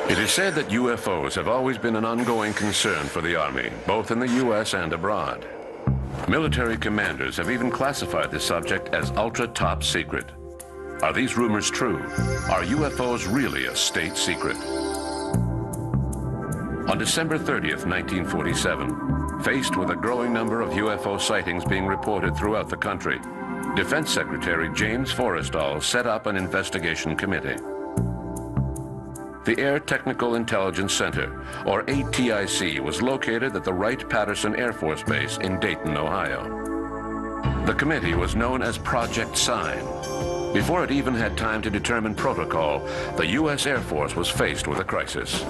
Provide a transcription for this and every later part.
It is said that UFOs have always been an ongoing concern for the Army, both in the U.S. and abroad. Military commanders have even classified the subject as ultra-top secret. Are these rumors true? Are UFOs really a state secret? On December 30th, 1947, faced with a growing number of UFO sightings being reported throughout the country, Defense Secretary James Forrestal set up an investigation committee. The Air Technical Intelligence Center, or ATIC, was located at the Wright-Patterson Air Force Base in Dayton, Ohio. The committee was known as Project Sign. Before it even had time to determine protocol, the U.S. Air Force was faced with a crisis.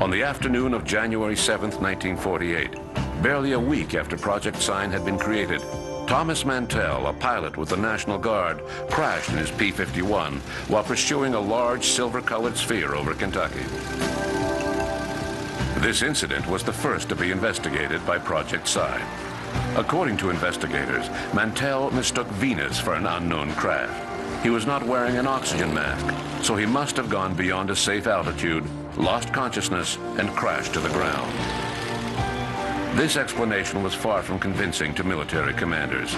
On the afternoon of January 7th, 1948, barely a week after Project Sign had been created, Thomas Mantell, a pilot with the National Guard, crashed in his P-51 while pursuing a large silver-colored sphere over Kentucky. This incident was the first to be investigated by Project Sign. According to investigators, Mantell mistook Venus for an unknown craft. He was not wearing an oxygen mask, so he must have gone beyond a safe altitude, lost consciousness, and crashed to the ground. This explanation was far from convincing to military commanders.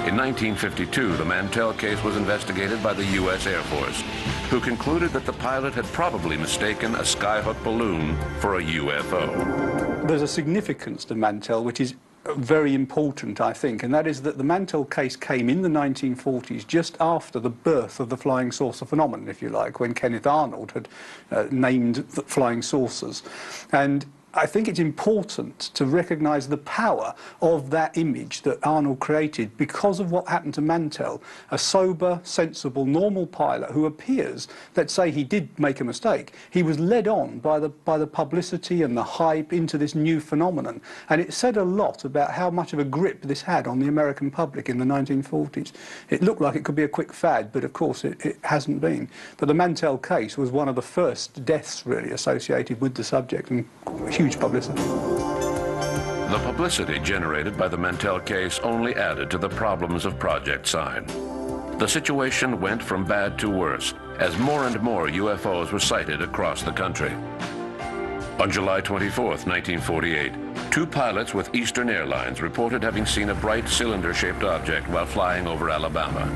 In 1952, the Mantell case was investigated by the U.S. Air Force, who concluded that the pilot had probably mistaken a skyhook balloon for a UFO. There's a significance to Mantell which is very important, I think, and that is that the Mantell case came in the 1940s just after the birth of the flying saucer phenomenon, if you like, when Kenneth Arnold had named the flying saucers. And I think it's important to recognise the power of that image that Arnold created because of what happened to Mantell, a sober, sensible, normal pilot who appears, let's say he did make a mistake, he was led on by the publicity and the hype into this new phenomenon. And it said a lot about how much of a grip this had on the American public in the 1940s. It looked like it could be a quick fad, but of course it hasn't been. But the Mantell case was one of the first deaths really associated with the subject, and huge publicity. The publicity generated by the Mantell case only added to the problems of Project Sign. The situation went from bad to worse as more and more UFOs were sighted across the country. On July 24th, 1948, two pilots with Eastern Airlines reported having seen a bright cylinder-shaped object while flying over Alabama.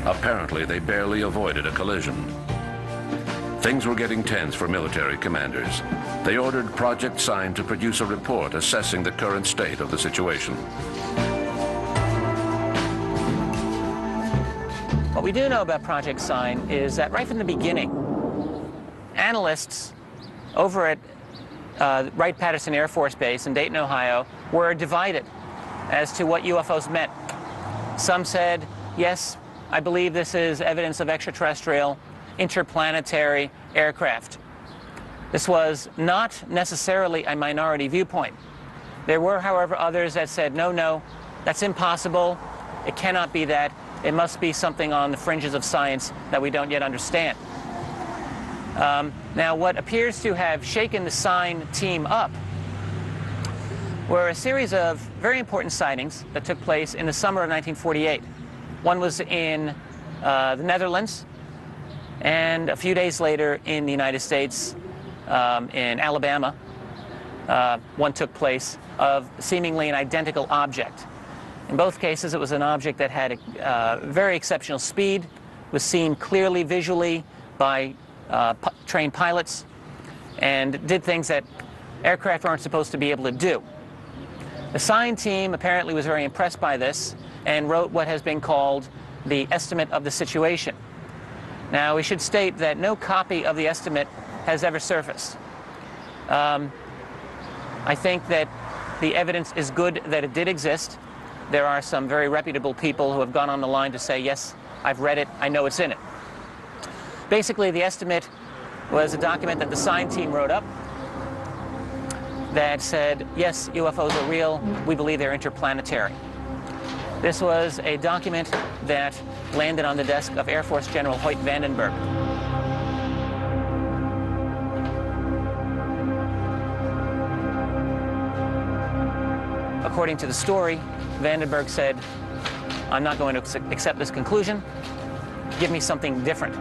Apparently, they barely avoided a collision. Things were getting tense for military commanders. They ordered Project Sign to produce a report assessing the current state of the situation. What we do know about Project Sign is that right from the beginning, analysts over at Wright-Patterson Air Force Base in Dayton, Ohio, were divided as to what UFOs meant. Some said, yes, I believe this is evidence of extraterrestrial, interplanetary aircraft. This was not necessarily a minority viewpoint. There were, however, others that said, no, no, that's impossible. It cannot be that. It must be something on the fringes of science that we don't yet understand. Now, what appears to have shaken the Sign team up were a series of very important sightings that took place in the summer of 1948. One was in the Netherlands, and a few days later in the United States, in Alabama, one took place of seemingly an identical object. In both cases, it was an object that had a very exceptional speed, was seen clearly visually by trained pilots, and did things that aircraft aren't supposed to be able to do. The Sign team apparently was very impressed by this and wrote what has been called the estimate of the situation. Now, we should state that no copy of the estimate has ever surfaced. I think that the evidence is good that it did exist. There are some very reputable people who have gone on the line to say, yes, I've read it, I know it's in it. Basically, the estimate was a document that the Sign team wrote up that said, yes, UFOs are real, we believe they're interplanetary. This was a document that landed on the desk of Air Force General Hoyt Vandenberg. According to the story, Vandenberg said, I'm not going to accept this conclusion. Give me something different.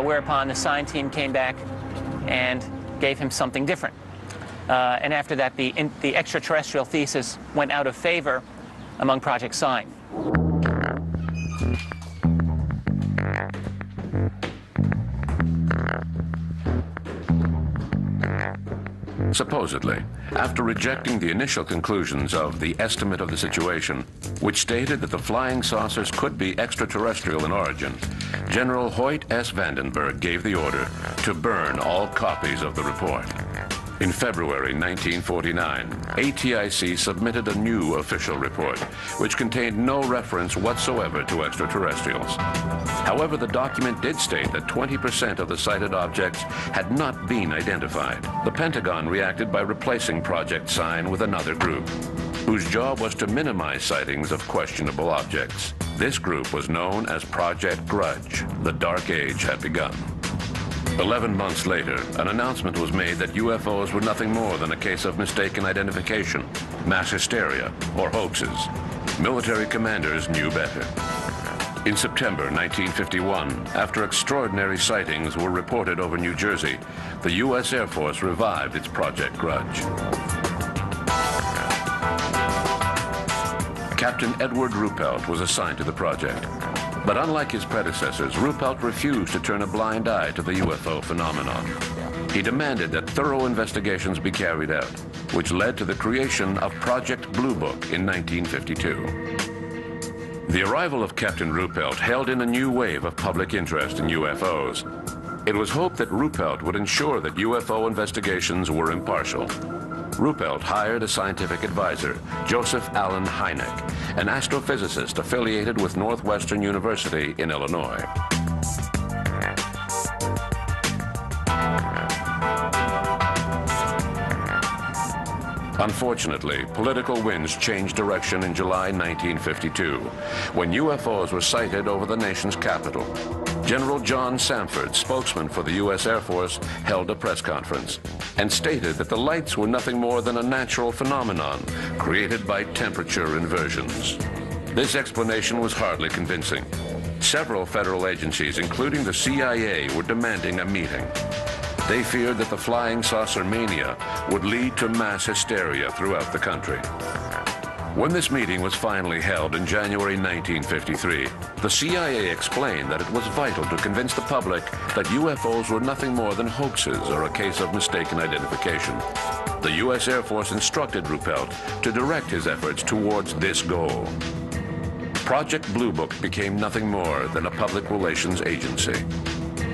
whereupon the sign team came back and gave him something different. And after that, the extraterrestrial thesis went out of favor among Project Sign. Supposedly, after rejecting the initial conclusions of the estimate of the situation, which stated that the flying saucers could be extraterrestrial in origin, General Hoyt S. Vandenberg gave the order to burn all copies of the report. In February 1949, ATIC submitted a new official report, which contained no reference whatsoever to extraterrestrials. However, the document did state that 20% of the sighted objects had not been identified. The Pentagon reacted by replacing Project Sign with another group, whose job was to minimize sightings of questionable objects. This group was known as Project Grudge. The Dark Age had begun. 11 months later, an announcement was made that UFOs were nothing more than a case of mistaken identification, mass hysteria, or hoaxes. Military commanders knew better. In September 1951, after extraordinary sightings were reported over New Jersey, the U.S. Air Force revived its Project Grudge. Captain Edward Ruppelt was assigned to the project. But unlike his predecessors, Ruppelt refused to turn a blind eye to the UFO phenomenon. He demanded that thorough investigations be carried out, which led to the creation of Project Blue Book in 1952. The arrival of Captain Ruppelt held in a new wave of public interest in UFOs. It was hoped that Ruppelt would ensure that UFO investigations were impartial. Ruppelt hired a scientific advisor, Joseph Allen Hynek, an astrophysicist affiliated with Northwestern University in Illinois. Unfortunately, political winds changed direction in July 1952, when UFOs were sighted over the nation's capital. General John Samford, spokesman for the U.S. Air Force, held a press conference and stated that the lights were nothing more than a natural phenomenon created by temperature inversions. This explanation was hardly convincing. Several federal agencies, including the CIA, were demanding a meeting. They feared that the flying saucer mania would lead to mass hysteria throughout the country. When this meeting was finally held in January 1953, the CIA explained that it was vital to convince the public that UFOs were nothing more than hoaxes or a case of mistaken identification. The U.S. Air Force instructed Ruppelt to direct his efforts towards this goal. Project Blue Book became nothing more than a public relations agency.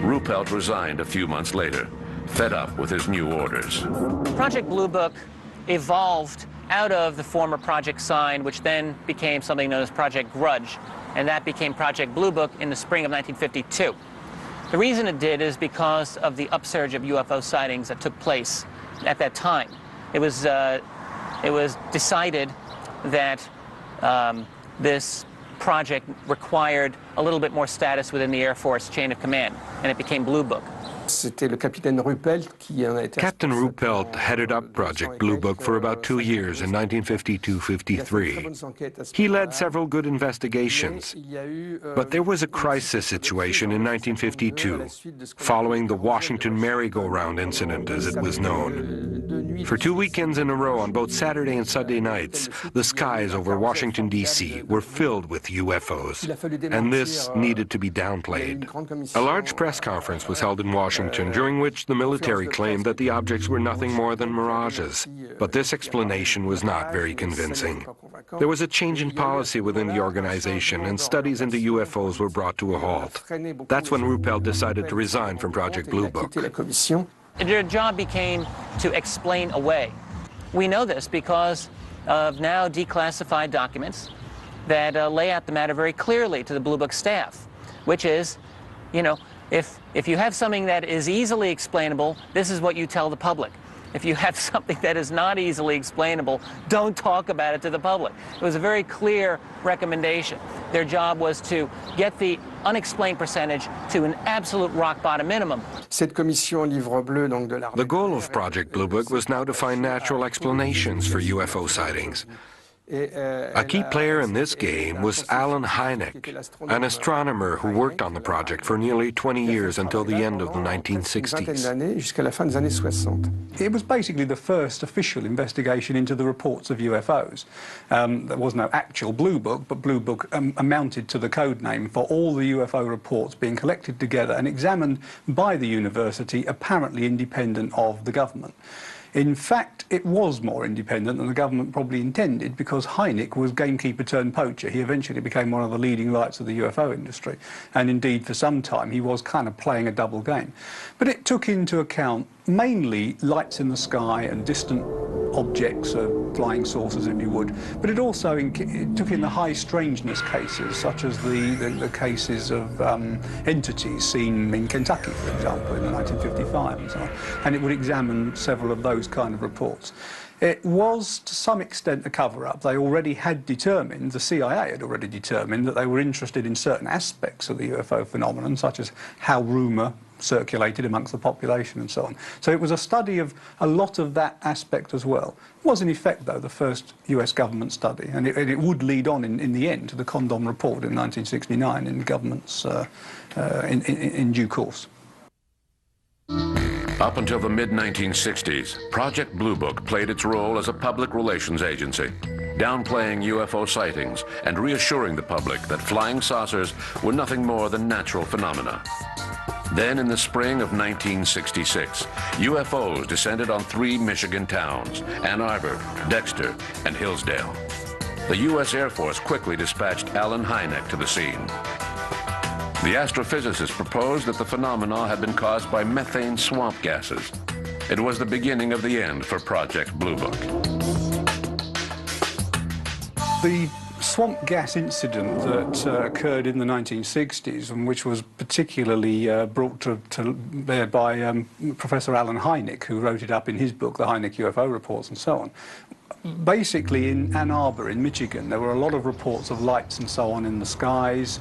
Ruppelt resigned a few months later, fed up with his new orders. Project Blue Book evolved out of the former Project Sign, which then became something known as Project Grudge, and that became Project Blue Book in the spring of 1952. The reason it did is because of the upsurge of UFO sightings that took place at that time. It was decided that this project required a little bit more status within the Air Force chain of command, and it became Blue Book. Captain Ruppelt headed up Project Blue Book for about 2 years in 1952-53. He led several good investigations, but there was a crisis situation in 1952, following the Washington merry-go-round incident, as it was known. For 2 weekends in a row, on both Saturday and Sunday nights, the skies over Washington, D.C. were filled with UFOs, and this needed to be downplayed. A large press conference was held in Washington, during which the military claimed that the objects were nothing more than mirages. But this explanation was not very convincing. There was a change in policy within the organization, and studies into UFOs were brought to a halt. That's when Ruppelt decided to resign from Project Blue Book. Their job became to explain away. We know this because of now declassified documents that lay out the matter very clearly to the Blue Book staff, which is, you know, if you have something that is easily explainable, this is what you tell the public. If you have something that is not easily explainable, don't talk about it to the public. It was a very clear recommendation. Their job was to get the unexplained percentage to an absolute rock bottom minimum. The goal of Project Blue Book was now to find natural explanations for UFO sightings. A key player in this game was Alan Hynek, an astronomer who worked on the project for nearly 20 years until the end of the 1960s. It was basically the first official investigation into the reports of UFOs. There was no actual Blue Book, but Blue Book amounted to the code name for all the UFO reports being collected together and examined by the university, apparently independent of the government. In fact, it was more independent than the government probably intended, because Hynek was gamekeeper turned poacher. He eventually became one of the leading lights of the UFO industry. And indeed, for some time, he was kind of playing a double game. But it took into account mainly lights in the sky and distant objects, flying saucers, if you would. But it also it took in the high strangeness cases, such as the cases of entities seen in Kentucky, for example, in 1955 and so on. And it would examine several of those kind of reports. It was, to some extent, a cover-up. They already had determined, the CIA had already determined, that they were interested in certain aspects of the UFO phenomenon, such as how rumour circulated amongst the population and so on. So it was a study of a lot of that aspect as well. It was, in effect, though, the first US government study, and it would lead on, in the end, to the Condom Report in 1969 in government's, in due course. Up until the mid-1960s, Project Blue Book played its role as a public relations agency, downplaying UFO sightings and reassuring the public that flying saucers were nothing more than natural phenomena. Then, in the spring of 1966, UFOs descended on 3 Michigan towns: Ann Arbor, Dexter, and Hillsdale. The U.S. Air Force quickly dispatched Alan Hynek to the scene. The astrophysicist proposed that the phenomena had been caused by methane swamp gases. It was the beginning of the end for Project Blue Book. The swamp gas incident that occurred in the 1960s, and which was particularly brought to bear by Professor Alan Hynek, who wrote it up in his book, The Hynek UFO Reports and so on. Basically, in Ann Arbor, in Michigan, there were a lot of reports of lights and so on in the skies.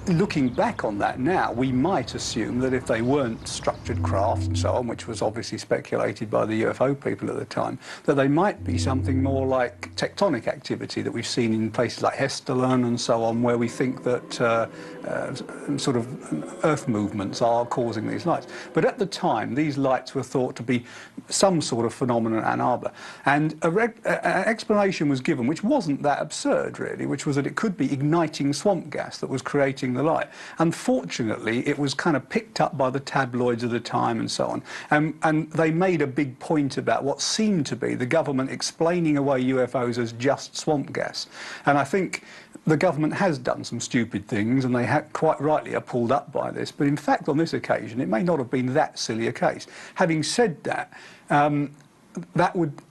Looking back on that now, we might assume that if they weren't structured craft and so on, which was obviously speculated by the UFO people at the time, that they might be something more like tectonic activity that we've seen in places like Hessdalen and so on, where we think that sort of earth movements are causing these lights. But at the time, these lights were thought to be some sort of phenomenon in Ann Arbor. And an explanation was given, which wasn't that absurd, really, which was that it could be igniting swamp gas that was creating the light. Unfortunately, it was kind of picked up by the tabloids of the time and so on. And they made a big point about what seemed to be the government explaining away UFOs as just swamp gas. And I think the government has done some stupid things, and they quite rightly are pulled up by this. But in fact, on this occasion, it may not have been that silly a case. Having said that,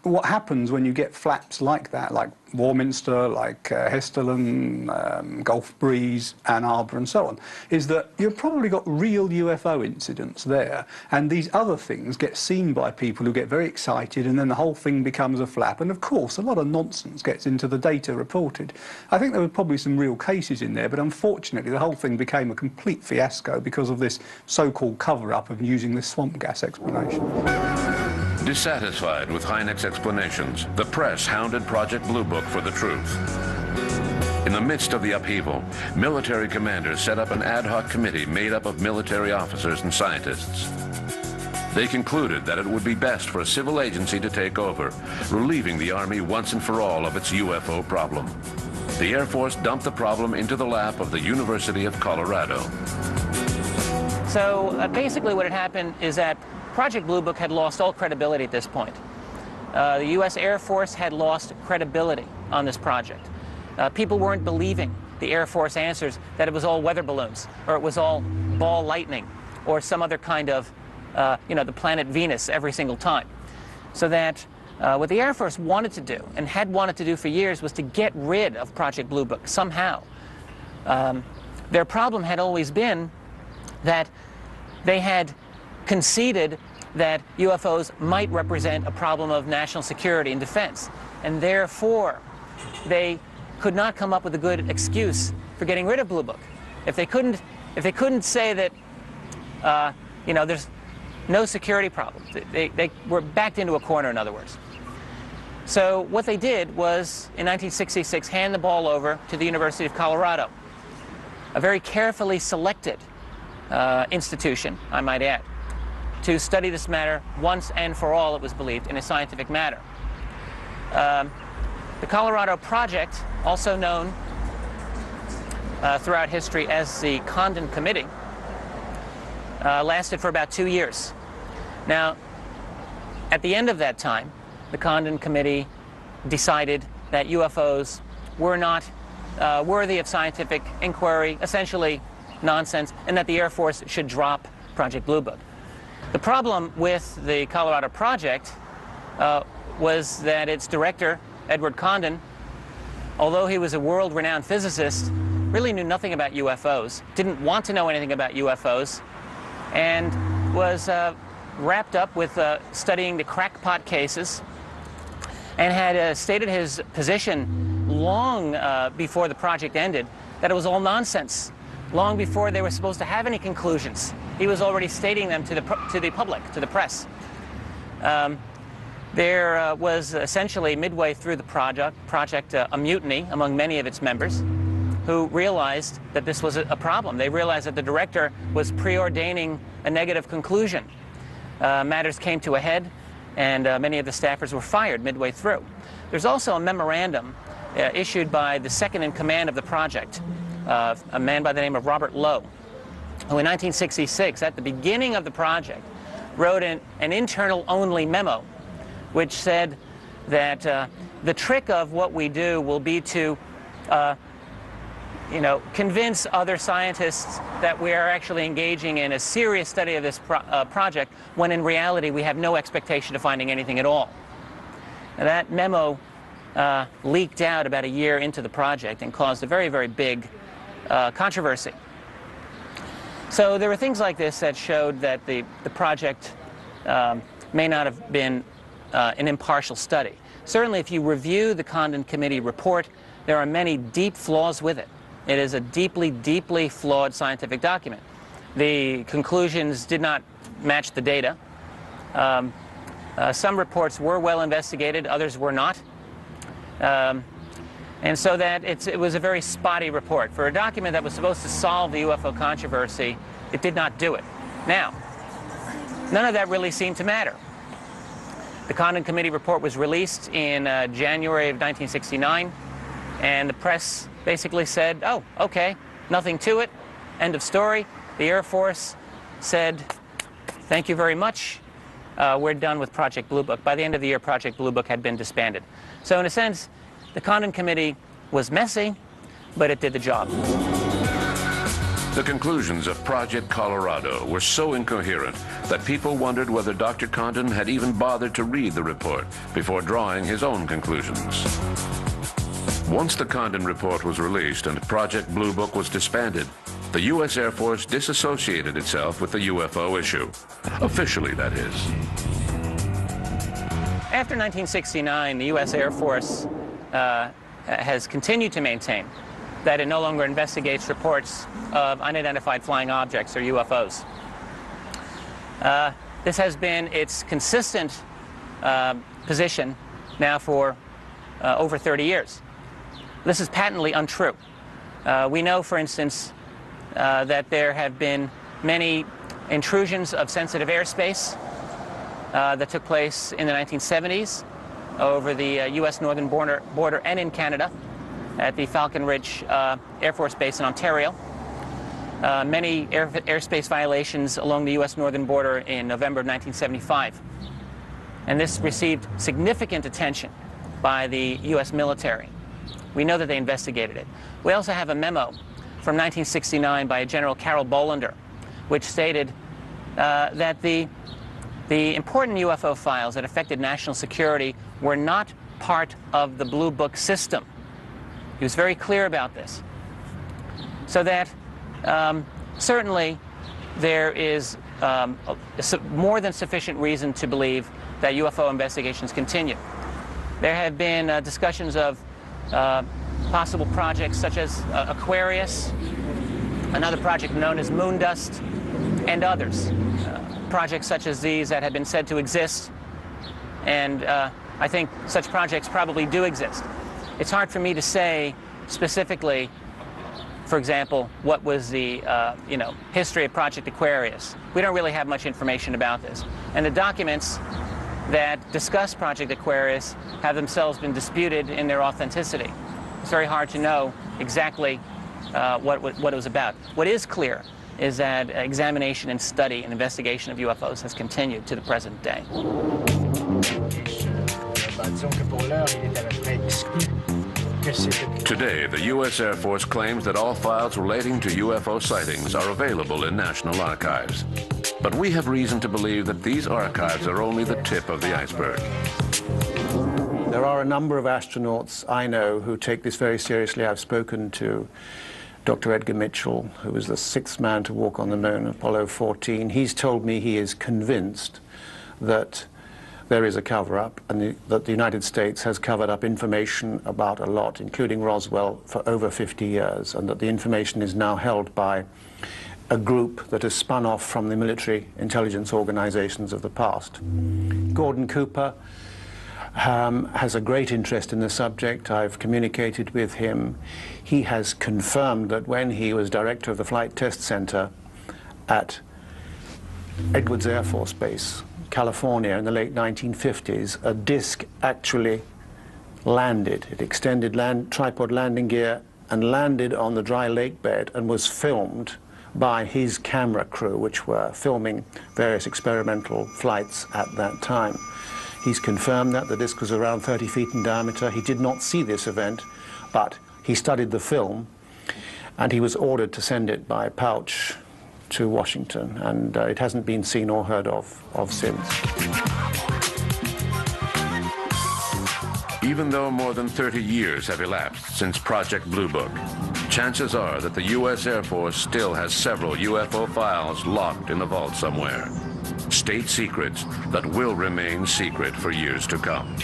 what happens when you get flaps like that, like Warminster, like Hessdalen, Gulf Breeze, Ann Arbor and so on, is that you've probably got real UFO incidents there, and these other things get seen by people who get very excited, and then the whole thing becomes a flap, and of course a lot of nonsense gets into the data reported. I think there were probably some real cases in there, but unfortunately the whole thing became a complete fiasco because of this so-called cover-up of using this swamp gas explanation. Dissatisfied with Hynek's explanations, the press hounded Project Blue Book for the truth. In the midst of the upheaval, military commanders set up an ad hoc committee made up of military officers and scientists. They concluded that it would be best for a civil agency to take over, relieving the Army once and for all of its UFO problem. The Air Force dumped the problem into the lap of the University of Colorado. So basically what had happened is that Project Blue Book had lost all credibility at this point. The U.S. Air Force had lost credibility on this project. People weren't believing the Air Force answers that it was all weather balloons, or it was all ball lightning, or some other kind of, the planet Venus every single time. So that what the Air Force wanted to do, and had wanted to do for years, was to get rid of Project Blue Book somehow. Their problem had always been that they had conceded that UFOs might represent a problem of national security and defense, and therefore they could not come up with a good excuse for getting rid of Blue Book. If they couldn't say that there's no security problem, they were backed into a corner, in other words. So what they did was, in 1966, hand the ball over to the University of Colorado, a very carefully selected institution, I might add, to study this matter once and for all, it was believed, in a scientific manner. The Colorado Project, also known throughout history as the Condon Committee, lasted for about 2 years. Now, at the end of that time, the Condon Committee decided that UFOs were not worthy of scientific inquiry, essentially nonsense, and that the Air Force should drop Project Blue Book. The problem with the Colorado Project was that its director, Edward Condon, although he was a world-renowned physicist, really knew nothing about UFOs, didn't want to know anything about UFOs, and was wrapped up with studying the crackpot cases, and had stated his position long before the project ended that it was all nonsense, long before they were supposed to have any conclusions. He was already stating them to the public, to the press. There was essentially, midway through the project a mutiny among many of its members who realized that this was a problem. They realized that the director was preordaining a negative conclusion. Matters came to a head, and many of the staffers were fired midway through. There's also a memorandum issued by the second in command of the project, a man by the name of Robert Lowe, who in 1966, at the beginning of the project, wrote an internal-only memo, which said that the trick of what we do will be to convince other scientists that we are actually engaging in a serious study of this project, when in reality we have no expectation of finding anything at all. Now, that memo leaked out about a year into the project and caused a very, very big controversy. So there were things like this that showed that the project may not have been an impartial study. Certainly, if you review the Condon Committee report, there are many deep flaws with it. It is a deeply, deeply flawed scientific document. The conclusions did not match the data. Some reports were well investigated, others were not. And so that it was a very spotty report. For a document that was supposed to solve the UFO controversy, it did not do it. Now, none of that really seemed to matter. The Condon Committee report was released in January of 1969, and the press basically said, oh, okay, nothing to it, end of story. The Air Force said, thank you very much, we're done with Project Blue Book. By the end of the year, Project Blue Book had been disbanded. So in a sense, the Condon Committee was messy, but it did the job. The conclusions of Project Colorado were so incoherent that people wondered whether Dr. Condon had even bothered to read the report before drawing his own conclusions. Once the Condon report was released and Project Blue Book was disbanded, the U.S. Air Force disassociated itself with the UFO issue. Officially, that is. After 1969, the U.S. Air Force has continued to maintain that it no longer investigates reports of unidentified flying objects, or UFOs. This has been its consistent position now for over 30 years. This is patently untrue. We know, for instance, that there have been many intrusions of sensitive airspace that took place in the 1970s over the U.S. northern border and in Canada at the Falcon Ridge Air Force Base in Ontario. Many airspace violations along the U.S. northern border in November of 1975. And this received significant attention by the U.S. military. We know that they investigated it. We also have a memo from 1969 by General Carol Bolander, which stated that the important UFO files that affected national security were not part of the Blue Book system. He was very clear about this. So that certainly there is more than sufficient reason to believe that UFO investigations continue. There have been discussions of possible projects such as Aquarius, another project known as Moondust, and others. Projects such as these that have been said to exist and I think such projects probably do exist. It's hard for me to say specifically, for example, what was the history of Project Aquarius. We don't really have much information about this. And the documents that discuss Project Aquarius have themselves been disputed in their authenticity. It's very hard to know exactly what it was about. What is clear is that examination and study and investigation of UFOs has continued to the present day. Today, the U.S. Air Force claims that all files relating to UFO sightings are available in national archives. But we have reason to believe that these archives are only the tip of the iceberg. There are a number of astronauts I know who take this very seriously. I've spoken to Dr. Edgar Mitchell, who was the 6th man to walk on the moon, Apollo 14. He's told me he is convinced that there is a cover-up and that the United States has covered up information about a lot, including Roswell, for over 50 years, and that the information is now held by a group that has spun off from the military intelligence organizations of the past. Gordon Cooper has a great interest in the subject. I've communicated with him. He has confirmed that when he was director of the Flight Test Center at Edwards Air Force Base, California, in the late 1950s, a disc actually landed. It extended tripod landing gear and landed on the dry lake bed and was filmed by his camera crew, which were filming various experimental flights at that time. He's confirmed that the disc was around 30 feet in diameter. He did not see this event, but he studied the film, and he was ordered to send it by pouch to Washington, and it hasn't been seen or heard of since. Even though more than 30 years have elapsed since Project Blue Book, chances are that the U.S. Air Force still has several UFO files locked in a vault somewhere. State secrets that will remain secret for years to come.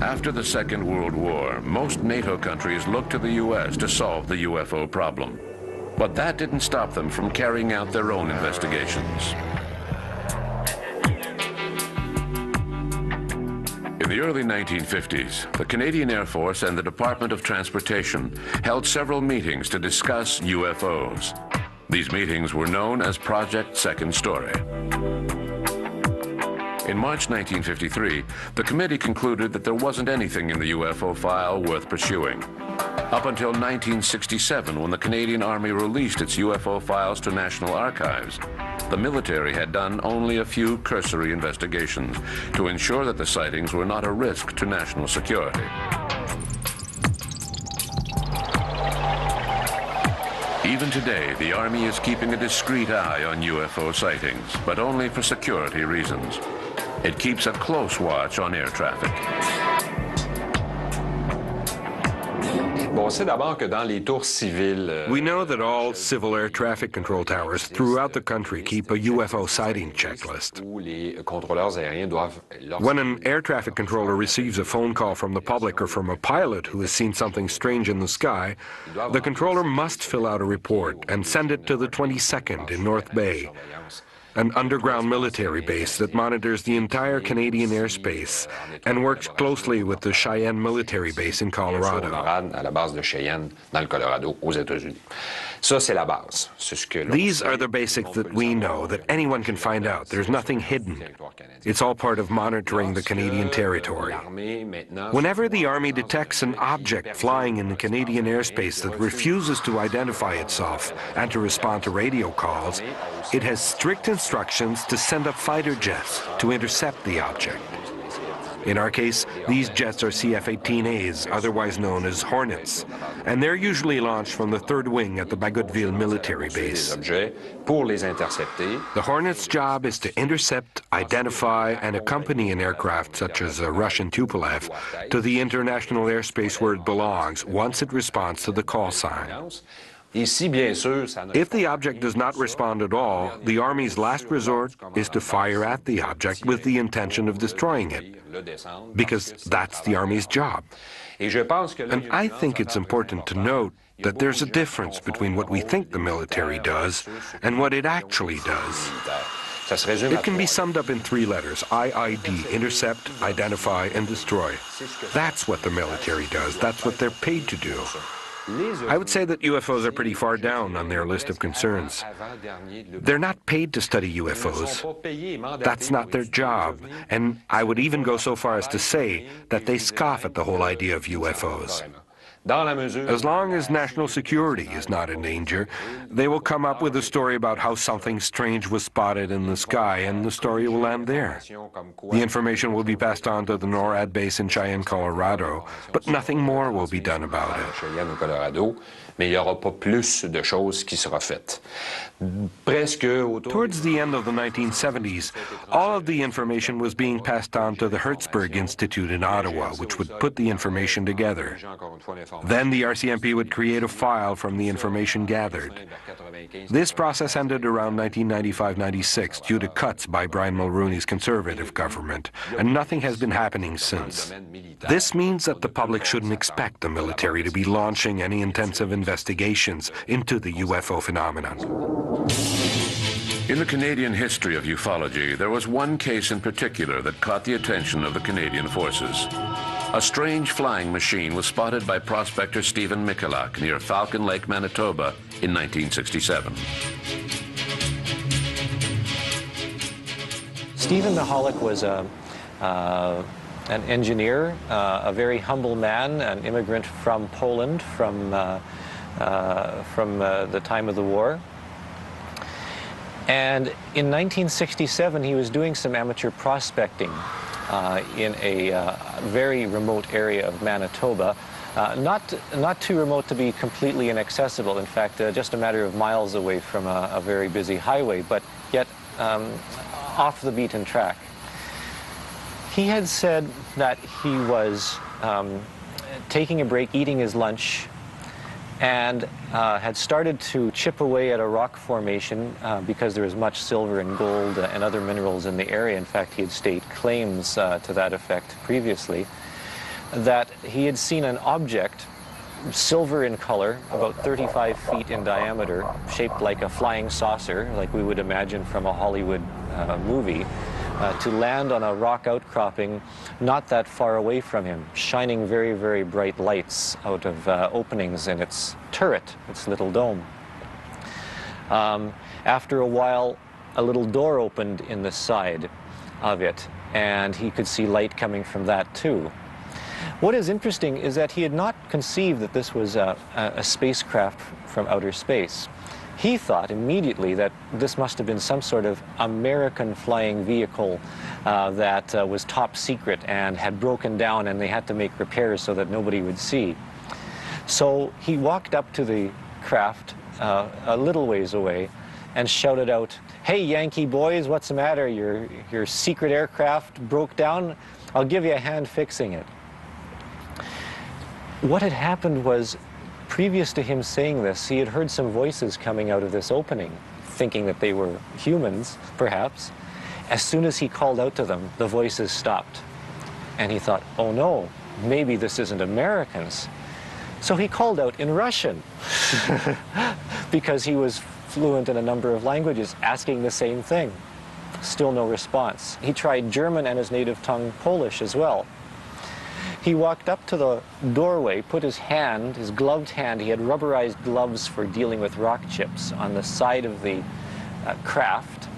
After the Second World War, most NATO countries looked to the U.S. to solve the UFO problem. But that didn't stop them from carrying out their own investigations. In the early 1950s, the Canadian Air Force and the Department of Transportation held several meetings to discuss UFOs. These meetings were known as Project Second Story. In March 1953, the committee concluded that there wasn't anything in the UFO file worth pursuing. Up until 1967, when the Canadian Army released its UFO files to national archives, the military had done only a few cursory investigations to ensure that the sightings were not a risk to national security. Even today, the Army is keeping a discreet eye on UFO sightings, but only for security reasons. It keeps a close watch on air traffic. We know that all civil air traffic control towers throughout the country keep a UFO sighting checklist. When an air traffic controller receives a phone call from the public or from a pilot who has seen something strange in the sky, the controller must fill out a report and send it to the 22nd in North Bay, an underground military base that monitors the entire Canadian airspace and works closely with the Cheyenne military base in Colorado. These are the basics that we know, that anyone can find out. There's nothing hidden. It's all part of monitoring the Canadian territory. Whenever the Army detects an object flying in the Canadian airspace that refuses to identify itself and to respond to radio calls, it has strict instructions to send up fighter jets to intercept the object. In our case, these jets are CF-18As, otherwise known as Hornets, and they're usually launched from the 3rd Wing at the Bagotville military base. The Hornets' job is to intercept, identify, and accompany an aircraft such as a Russian Tupolev to the international airspace where it belongs once it responds to the call sign. If the object does not respond at all, the Army's last resort is to fire at the object with the intention of destroying it, because that's the Army's job. And I think it's important to note that there's a difference between what we think the military does and what it actually does. It can be summed up in 3 letters: IID, intercept, identify, and destroy. That's what the military does. That's what they're paid to do. I would say that UFOs are pretty far down on their list of concerns. They're not paid to study UFOs. That's not their job. And I would even go so far as to say that they scoff at the whole idea of UFOs. As long as national security is not in danger, they will come up with a story about how something strange was spotted in the sky, and the story will end there. The information will be passed on to the NORAD base in Cheyenne, Colorado, but nothing more will be done about it. Towards the end of the 1970s, all of the information was being passed on to the Hertzberg Institute in Ottawa, which would put the information together. Then the RCMP would create a file from the information gathered. This process ended around 1995-96 due to cuts by Brian Mulrooney's Conservative government, and nothing has been happening since. This means that the public shouldn't expect the military to be launching any intensive investigations into the UFO phenomenon. In the Canadian history of ufology, there was one case in particular that caught the attention of the Canadian forces. A strange flying machine was spotted by prospector Stephen Michalak near Falcon Lake, Manitoba in 1967. Stephen Michalak was an engineer, a very humble man, an immigrant from Poland from the time of the war. And in 1967, he was doing some amateur prospecting in a very remote area of Manitoba. Not too remote to be completely inaccessible. In fact, just a matter of miles away from a very busy highway, but yet off the beaten track. He had said that he was taking a break, eating his lunch, and had started to chip away at a rock formation because there was much silver and gold and other minerals in the area. In fact, he had staked claims to that effect previously, that he had seen an object, silver in color, about 35 feet in diameter, shaped like a flying saucer, like we would imagine from a Hollywood movie, to land on a rock outcropping not that far away from him, shining very, very bright lights out of openings in its turret, its little dome. After a while, a little door opened in the side of it, and he could see light coming from that too. What is interesting is that he had not conceived that this was a spacecraft from outer space. He thought immediately that this must have been some sort of American flying vehicle that was top secret and had broken down, and they had to make repairs so that nobody would see. So he walked up to the craft a little ways away and shouted out, "Hey, Yankee boys, what's the matter? Your secret aircraft broke down? I'll give you a hand fixing it." What had happened was, previous to him saying this, he had heard some voices coming out of this opening, thinking that they were humans, perhaps. As soon as he called out to them, the voices stopped. And he thought, oh no, maybe this isn't Americans. So he called out in Russian, because he was fluent in a number of languages, asking the same thing. Still no response. He tried German and his native tongue, Polish, as well. He walked up to the doorway, put his hand, his gloved hand, he had rubberized gloves for dealing with rock chips, on the side of the craft,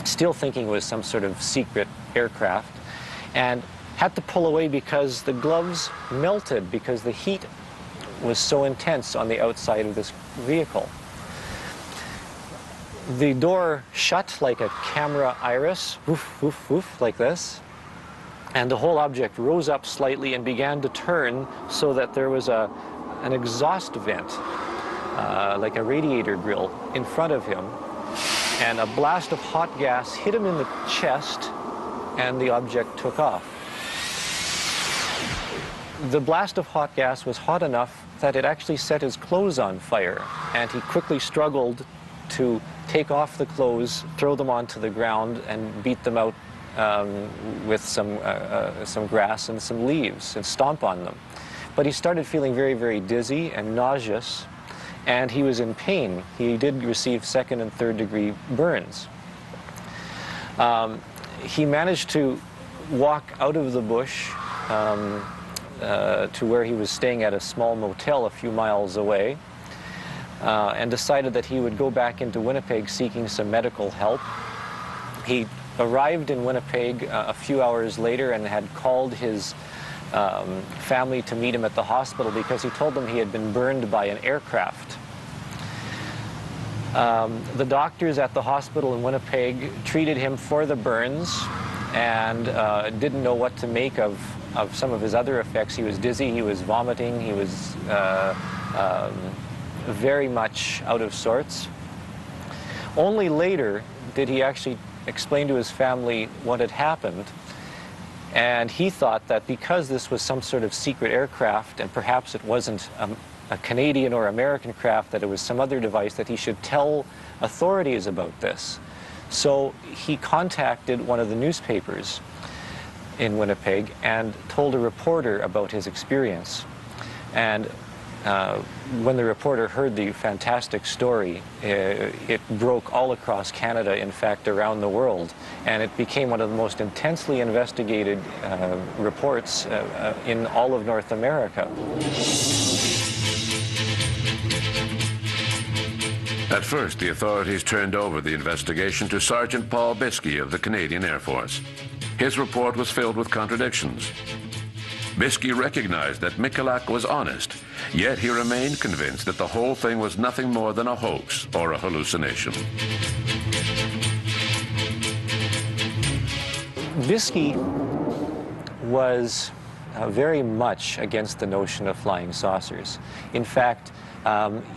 still thinking it was some sort of secret aircraft, and had to pull away because the gloves melted because the heat was so intense on the outside of this vehicle. The door shut like a camera iris, woof, woof, woof, like this. And the whole object rose up slightly and began to turn so that there was an exhaust vent, like a radiator grill, in front of him. And a blast of hot gas hit him in the chest, and the object took off. the blast of hot gas was hot enough that it actually set his clothes on fire, and he quickly struggled to take off the clothes, throw them onto the ground, and beat them out with some grass and some leaves and stomp on them. But he started feeling very, very dizzy and nauseous, and he was in pain. He did receive second and third degree burns. He managed to walk out of the bush to where he was staying at a small motel a few miles away, and decided that he would go back into Winnipeg seeking some medical help. He arrived in Winnipeg a few hours later and had called his family to meet him at the hospital because he told them he had been burned by an aircraft. The doctors at the hospital in Winnipeg treated him for the burns and didn't know what to make of some of his other effects. He was dizzy, he was vomiting, he was very much out of sorts. Only later did he actually explain to his family what had happened, and he thought that because this was some sort of secret aircraft and perhaps it wasn't a Canadian or American craft, that it was some other device, that he should tell authorities about this. So he contacted one of the newspapers in Winnipeg and told a reporter about his experience. And when the reporter heard the fantastic story, it broke all across Canada, in fact around the world, and it became one of the most intensely investigated reports in all of North America. At first, the authorities turned over the investigation to Sergeant Paul Biskey of the Canadian Air Force. His report was filled with contradictions. Biskey recognized that Michalak was honest, yet he remained convinced that the whole thing was nothing more than a hoax or a hallucination. Biskey was very much against the notion of flying saucers. In fact,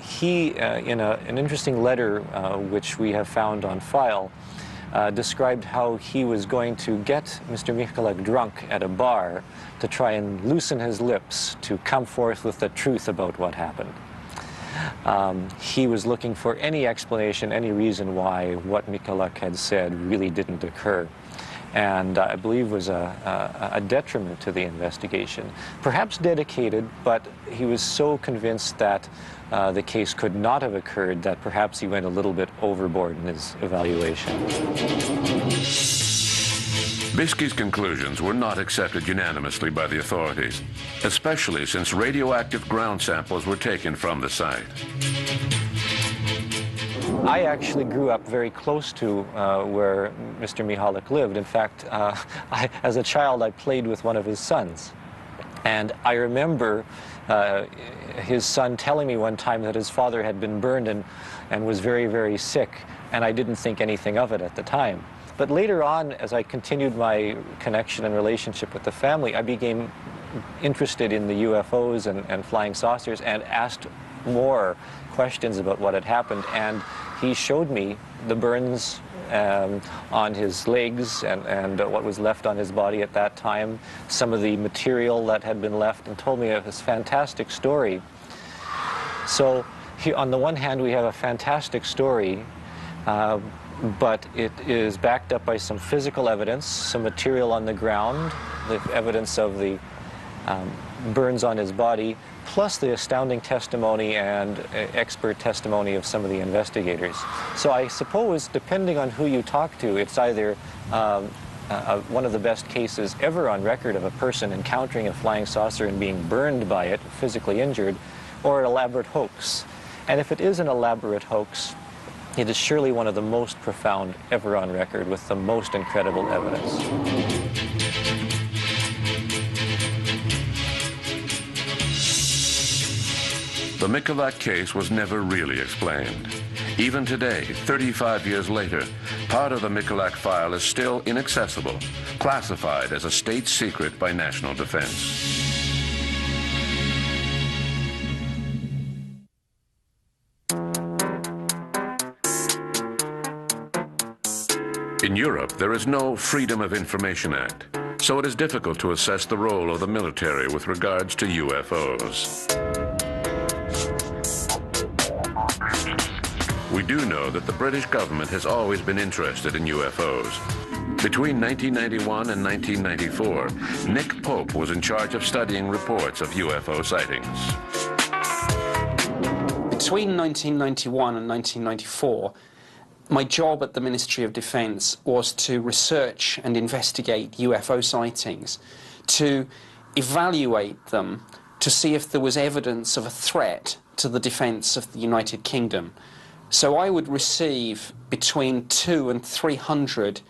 he, in an interesting letter which we have found on file, described how he was going to get Mr. Michalak drunk at a bar to try and loosen his lips to come forth with the truth about what happened. He was looking for any explanation, any reason why what Michalak had said really didn't occur, and I believe was a detriment to the investigation. Perhaps dedicated, but he was so convinced that the case could not have occurred that perhaps he went a little bit overboard in his evaluation. Biskey's conclusions were not accepted unanimously by the authorities, especially since radioactive ground samples were taken from the site. I actually grew up very close to where Mr. Michalak lived. In fact, as a child, I played with one of his sons. And I remember his son telling me one time that his father had been burned and was very, very sick, and I didn't think anything of it at the time. But later on, as I continued my connection and relationship with the family, I became interested in the UFOs and flying saucers and asked more questions about what had happened, and he showed me the burns on his legs and what was left on his body at that time, some of the material that had been left, and told me of this fantastic story. So on the one hand, we have a fantastic story, but it is backed up by some physical evidence, some material on the ground, the evidence of the burns on his body, plus the astounding testimony and expert testimony of some of the investigators. So I suppose, depending on who you talk to, it's either one of the best cases ever on record of a person encountering a flying saucer and being burned by it, physically injured, or an elaborate hoax. And if it is an elaborate hoax, it is surely one of the most profound ever on record with the most incredible evidence. The Michalak case was never really explained. Even today, 35 years later, part of the Michalak file is still inaccessible, classified as a state secret by National Defense. In Europe, there is no Freedom of Information Act. So it is difficult to assess the role of the military with regards to UFOs. We do know that the British government has always been interested in UFOs. Between 1991 and 1994, Nick Pope was in charge of studying reports of UFO sightings. Between 1991 and 1994, my job at the Ministry of Defence was to research and investigate UFO sightings, to evaluate them, to see if there was evidence of a threat to the defence of the United Kingdom. So I would receive between 200 and 300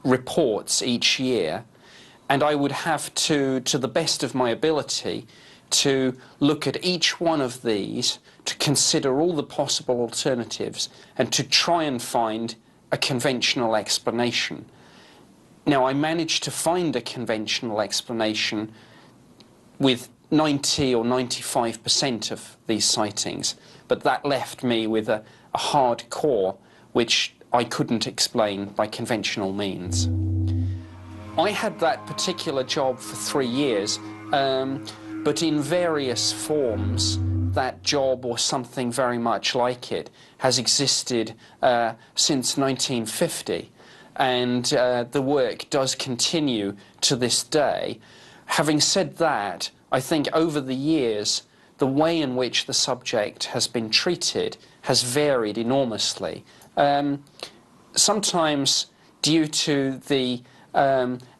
reports each year, and I would have to the best of my ability, to look at each one of these, to consider all the possible alternatives, and to try and find a conventional explanation. Now, I managed to find a conventional explanation with 90 or 95% of these sightings, but that left me with a hard core which I couldn't explain by conventional means. I had that particular job for 3 years, but in various forms that job or something very much like it has existed since 1950, and the work does continue to this day. Having said that, I think over the years the way in which the subject has been treated has varied enormously. Sometimes due to the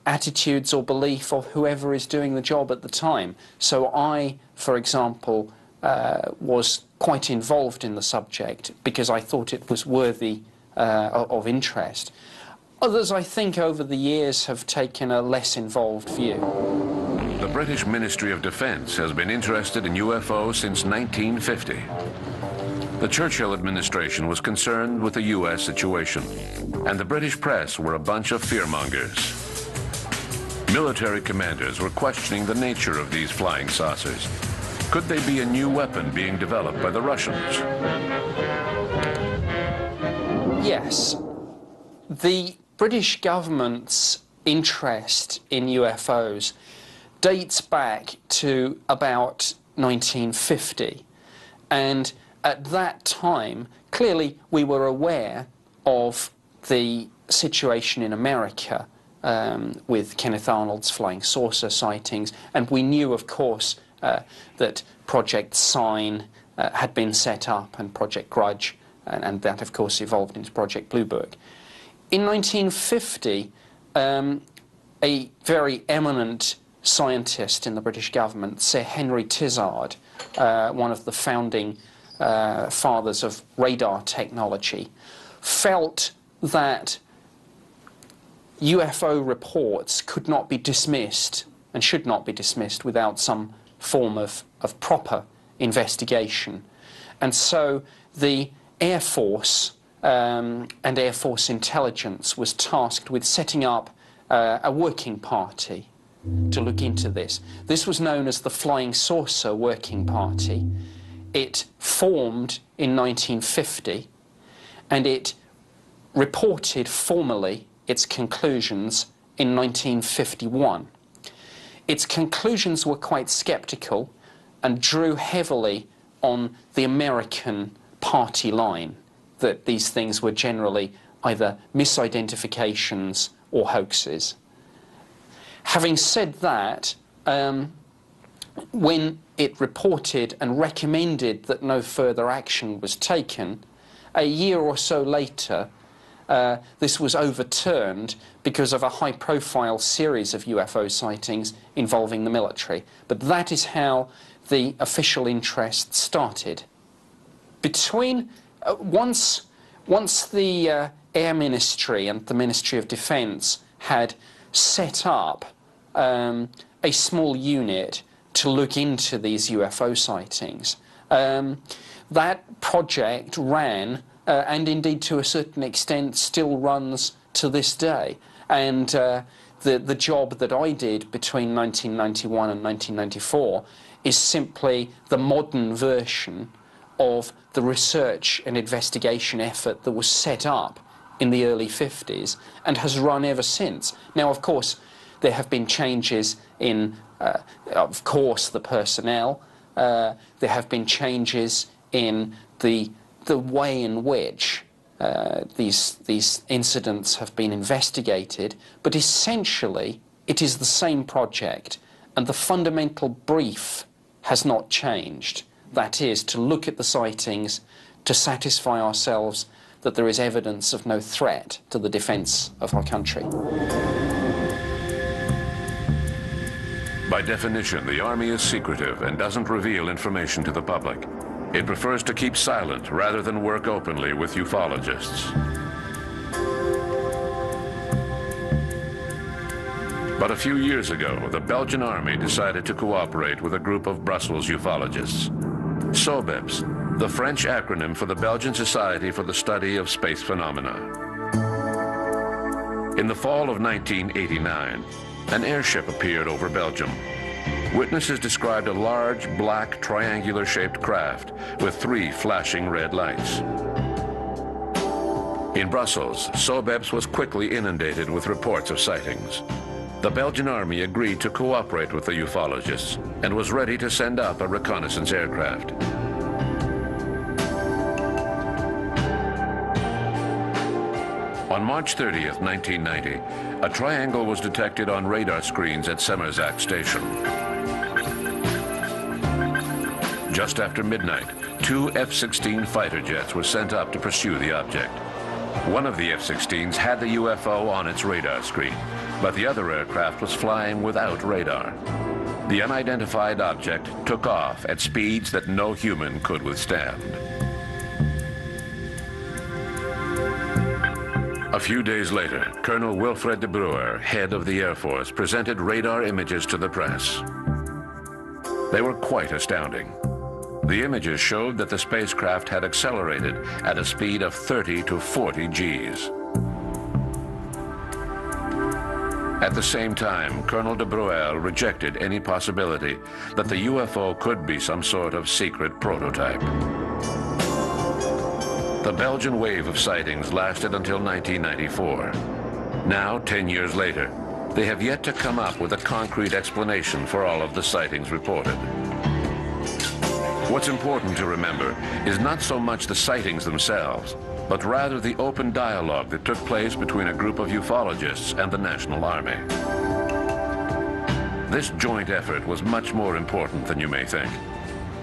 attitudes or belief of whoever is doing the job at the time. So I, for example, was quite involved in the subject because I thought it was worthy of interest. Others, I think, over the years have taken a less involved view. The British Ministry of Defence has been interested in UFOs since 1950. The Churchill administration was concerned with the US situation, and the British press were a bunch of fearmongers. Military commanders were questioning the nature of these flying saucers. Could they be a new weapon being developed by the Russians? Yes. The British government's interest in UFOs dates back to about 1950, and at that time clearly we were aware of the situation in America with Kenneth Arnold's flying saucer sightings, and we knew, of course, that Project Sign had been set up, and Project Grudge, and that of course evolved into Project Bluebook. In 1950, a very eminent scientist in the British government, Sir Henry Tizard, one of the founding fathers of radar technology, felt that UFO reports could not be dismissed and should not be dismissed without some form of proper investigation. And so the Air Force and Air Force intelligence was tasked with setting up a working party to look into this. This was known as the Flying Saucer Working Party. It formed in 1950, and it reported formally its conclusions in 1951. Its conclusions were quite sceptical and drew heavily on the American party line, that these things were generally either misidentifications or hoaxes. Having said that, when it reported and recommended that no further action was taken, a year or so later, this was overturned because of a high-profile series of UFO sightings involving the military. But that is how the official interest started. Once the Air Ministry and the Ministry of Defence had set up a small unit to look into these UFO sightings, that project ran, and indeed to a certain extent still runs to this day. And the job that I did between 1991 and 1994 is simply the modern version of the research and investigation effort that was set up in the early 50s and has run ever since. Now, of course, There have been changes in, of course, the personnel. There have been changes in the way in which these incidents have been investigated, but essentially it is the same project, and the fundamental brief has not changed. That is, to look at the sightings, to satisfy ourselves that there is evidence of no threat to the defence of our country. By definition, the Army is secretive and doesn't reveal information to the public. It prefers to keep silent rather than work openly with ufologists. But a few years ago, the Belgian Army decided to cooperate with a group of Brussels ufologists. SOBEPS, the French acronym for the Belgian Society for the Study of Space Phenomena. In the fall of 1989, an airship appeared over Belgium. Witnesses described a large, black, triangular-shaped craft with 3 flashing red lights. In Brussels, SOBEPS was quickly inundated with reports of sightings. The Belgian Army agreed to cooperate with the ufologists and was ready to send up a reconnaissance aircraft. On March 30th, 1990, a triangle was detected on radar screens at Semmerzak Station. Just after midnight, 2 F-16 fighter jets were sent up to pursue the object. One of the F-16s had the UFO on its radar screen, but the other aircraft was flying without radar. The unidentified object took off at speeds that no human could withstand. A few days later, Colonel Wilfred de Bruer, head of the Air Force, presented radar images to the press. They were quite astounding. The images showed that the spacecraft had accelerated at a speed of 30 to 40 Gs. At the same time, Colonel de Bruer rejected any possibility that the UFO could be some sort of secret prototype. The Belgian wave of sightings lasted until 1994. Now, 10 years later, they have yet to come up with a concrete explanation for all of the sightings reported. What's important to remember is not so much the sightings themselves, but rather the open dialogue that took place between a group of ufologists and the National Army. This joint effort was much more important than you may think.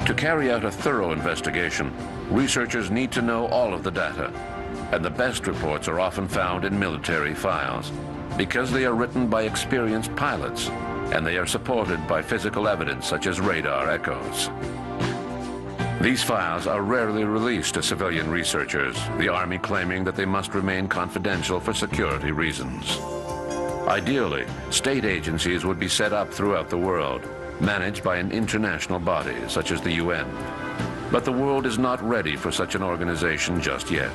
To carry out a thorough investigation, researchers need to know all of the data, and the best reports are often found in military files, because they are written by experienced pilots, and they are supported by physical evidence such as radar echoes. These files are rarely released to civilian researchers, the Army claiming that they must remain confidential for security reasons. Ideally, state agencies would be set up throughout the world, managed by an international body such as the UN. But the world is not ready for such an organization just yet.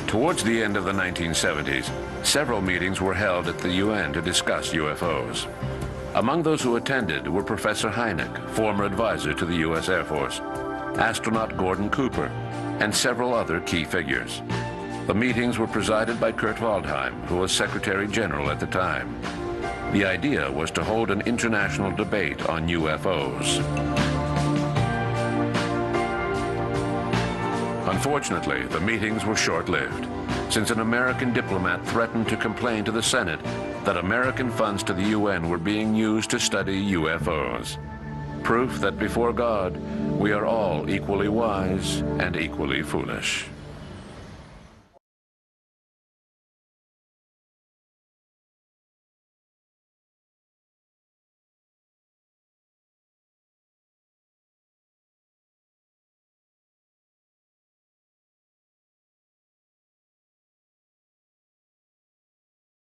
Towards the end of the 1970s, several meetings were held at the UN to discuss UFOs. Among those who attended were Professor Hynek, former advisor to the U.S. Air Force, astronaut Gordon Cooper, and several other key figures. The meetings were presided by Kurt Waldheim, who was Secretary General at the time. The idea was to hold an international debate on UFOs. Unfortunately, the meetings were short-lived, since an American diplomat threatened to complain to the Senate that American funds to the UN were being used to study UFOs. Proof that before God, we are all equally wise and equally foolish.